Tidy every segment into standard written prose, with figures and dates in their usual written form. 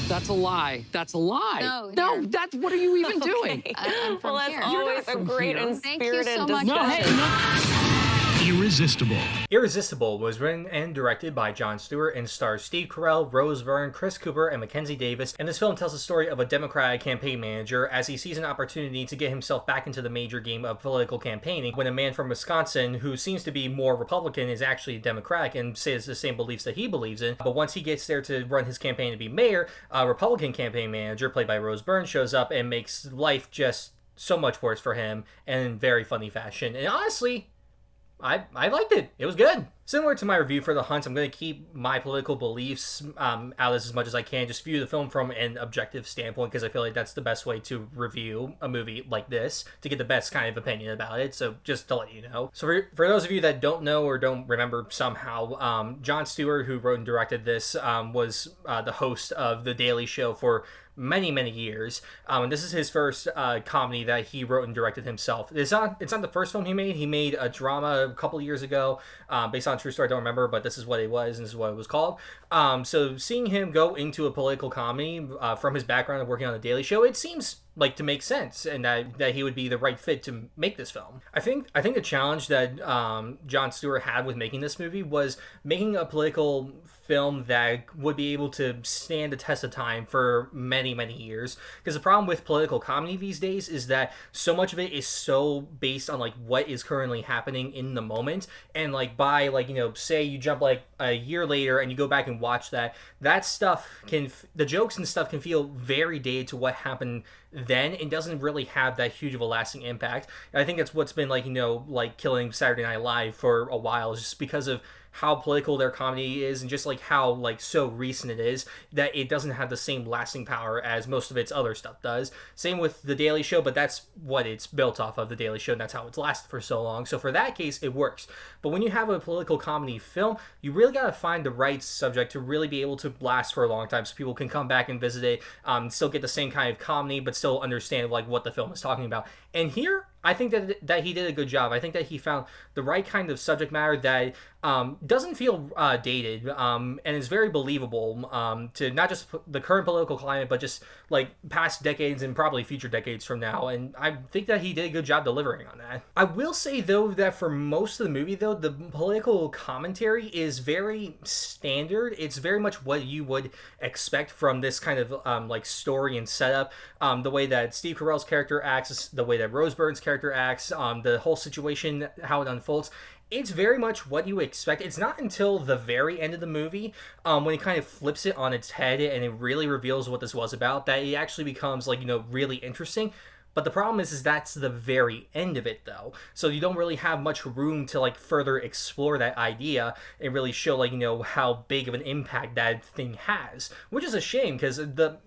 That's a lie. That's a lie. No, that's what are you even doing? I'm from Well, here. that's always a great and Thank you spirited so much. discussion. Irresistible. Irresistible was written and directed by Jon Stewart and stars Steve Carell, Rose Byrne, Chris Cooper, and Mackenzie Davis. And this film tells the story of a Democratic campaign manager as he sees an opportunity to get himself back into the major game of political campaigning when a man from Wisconsin who seems to be more Republican is actually Democratic and says the same beliefs that he believes in. But once he gets there to run his campaign to be mayor, a Republican campaign manager played by Rose Byrne shows up and makes life just so much worse for him in very funny fashion. And honestly, I liked it. It was good. Similar to my review for The Hunt, I'm going to keep my political beliefs out of this as much as I can. Just view the film from an objective standpoint because I feel like that's the best way to review a movie like this to get the best kind of opinion about it. So just to let you know. So for those of you that don't know or don't remember somehow, Jon Stewart, who wrote and directed this, was the host of The Daily Show for many years, and this is his first comedy that he wrote and directed himself. It's not the first film he made. He made a drama a couple years ago based on a true story. I don't remember, but this is what it was and this is what it was called. So seeing him go into a political comedy from his background of working on The Daily Show, it seems like to make sense and that he would be the right fit to make this film. I think the challenge that Jon Stewart had with making this movie was making a political film that would be able to stand the test of time for many years, because the problem with political comedy these days is that so much of it is so based on like what is currently happening in the moment, and like by like, you know, say you jump like a year later and you go back and watch that stuff the jokes and stuff can feel very dated to what happened then and doesn't really have that huge of a lasting impact. And I think that's what's been like, you know, like killing Saturday Night Live for a while, just because of how political their comedy is and just like how like so recent it is that it doesn't have the same lasting power as most of its other stuff does. Same with The Daily Show, but that's what it's built off of, The Daily Show, and that's how it's lasted for so long. So for that case, it works. But when you have a political comedy film, you really gotta find the right subject to really be able to last for a long time so people can come back and visit it, still get the same kind of comedy, but still understand like what the film is talking about. And here, I think that he did a good job. I think that he found the right kind of subject matter that doesn't feel dated and is very believable to not just the current political climate, but just like past decades and probably future decades from now. And I think that he did a good job delivering on that. I will say, though, that for most of the movie, though, the political commentary is very standard. It's very much what you would expect from this kind of like story and setup. The way that Steve Carell's character acts, the way that Rose Byrne's character acts, the whole situation, how it unfolds. It's very much what you expect. It's not until the very end of the movie, when it kind of flips it on its head and it really reveals what this was about, that it actually becomes like, you know, really interesting. But the problem is that's the very end of it, though. So you don't really have much room to like further explore that idea and really show like, you know, how big of an impact that thing has, which is a shame because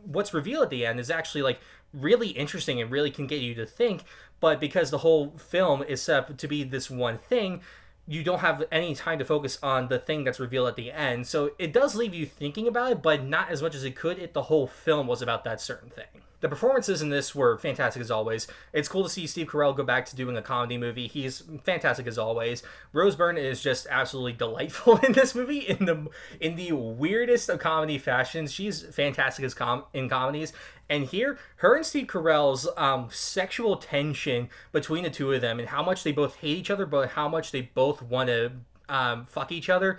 what's revealed at the end is actually like really interesting and really can get you to think. But because the whole film is set up to be this one thing, you don't have any time to focus on the thing that's revealed at the end. So it does leave you thinking about it, but not as much as it could if the whole film was about that certain thing. The performances in this were fantastic as always. It's cool to see Steve Carell go back to doing a comedy movie. He's fantastic as always. Rose Byrne is just absolutely delightful in this movie in the weirdest of comedy fashions. She's fantastic in comedies. And here, her and Steve Carell's sexual tension between the two of them and how much they both hate each other, but how much they both want to fuck each other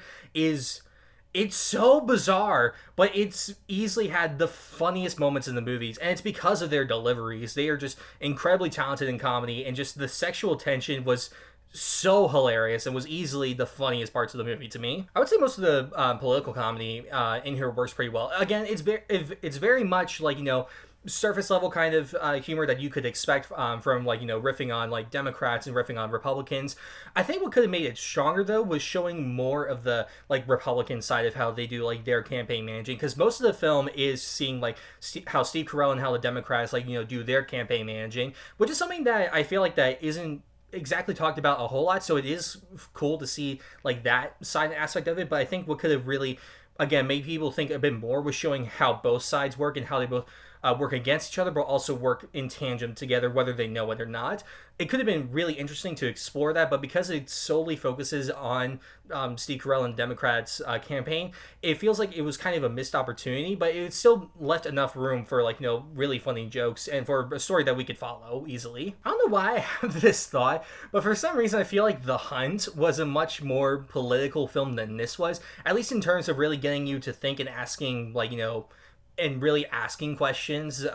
it's so bizarre, but it's easily had the funniest moments in the movies, and it's because of their deliveries. They are just incredibly talented in comedy, and just the sexual tension was so hilarious and was easily the funniest parts of the movie to me. I would say most of the political comedy in here works pretty well. Again, it's very much like, you know, surface level kind of humor that you could expect from like, you know, riffing on like Democrats and riffing on Republicans. I think what could have made it stronger though was showing more of the like Republican side of how they do like their campaign managing, because most of the film is seeing like how Steve Carell and how the Democrats like, you know, do their campaign managing, which is something that I feel like that isn't exactly talked about a whole lot. So it is cool to see like that side aspect of it, but I think what could have really again made people think a bit more was showing how both sides work and how they both work against each other, but also work in tandem together, whether they know it or not. It could have been really interesting to explore that, but because it solely focuses on Steve Carell and Democrats' campaign, it feels like it was kind of a missed opportunity, but it still left enough room for, like, really funny jokes and for a story that we could follow easily. I don't know why I have this thought, but for some reason I feel like The Hunt was a much more political film than this was, at least in terms of really getting you to think and asking, like, and really asking questions.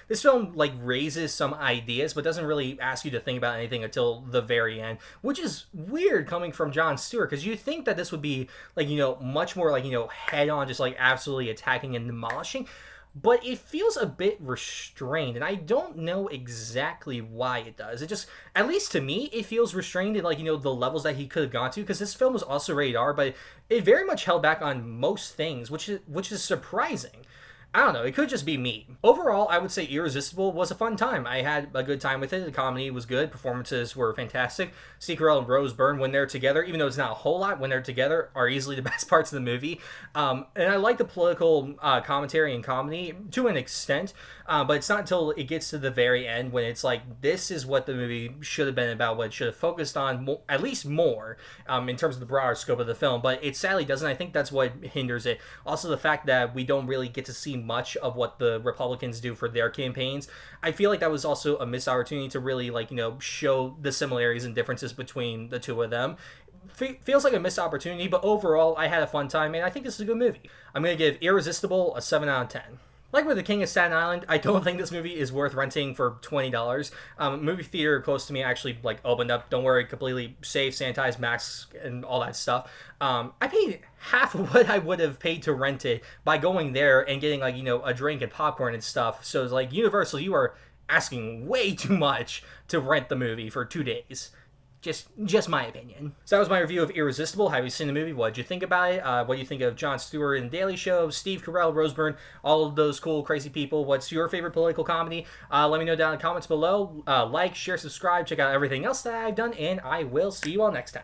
This film, like, raises some ideas, but doesn't really ask you to think about anything until the very end, which is weird coming from Jon Stewart, because you think that this would be, like, much more, like, head on, just, like, absolutely attacking and demolishing. But it feels a bit restrained, and I don't know exactly why it does. It just, at least to me, it feels restrained in, like, the levels that he could have gone to, because this film was also rated R, but it very much held back on most things, which is surprising. I don't know, it could just be me. Overall, I would say Irresistible was a fun time. I had a good time with it. The comedy was good. Performances were fantastic. Steve Carell and Rose Byrne, when they're together, even though it's not a whole lot, when they're together, are easily the best parts of the movie. And I like the political commentary and comedy to an extent, but it's not until it gets to the very end when it's like, this is what the movie should have been about, what it should have focused on, at least more, in terms of the broader scope of the film. But it sadly doesn't. I think that's what hinders it. Also, the fact that we don't really get to see much of what the Republicans do for their campaigns. I feel like that was also a missed opportunity to really, like, show the similarities and differences between the two of them. Feels like a missed opportunity, but overall, I had a fun time, and I think this is a good movie. I'm going to give Irresistible a 7 out of 10. Like with The King of Staten Island, I don't think this movie is worth renting for $20. Movie theater close to me actually, like, opened up. Don't worry, completely safe, sanitized, masks, and all that stuff. I paid half of what I would have paid to rent it by going there and getting, like, a drink and popcorn and stuff. So it's like, Universal, you are asking way too much to rent the movie for 2 days. Just my opinion. So that was my review of Irresistible. Have you seen the movie? What did you think about it? What do you think of Jon Stewart and The Daily Show, Steve Carell, Rose Byrne, all of those cool, crazy people? What's your favorite political comedy? Let me know down in the comments below. Like, share, subscribe, check out everything else that I've done, and I will see you all next time.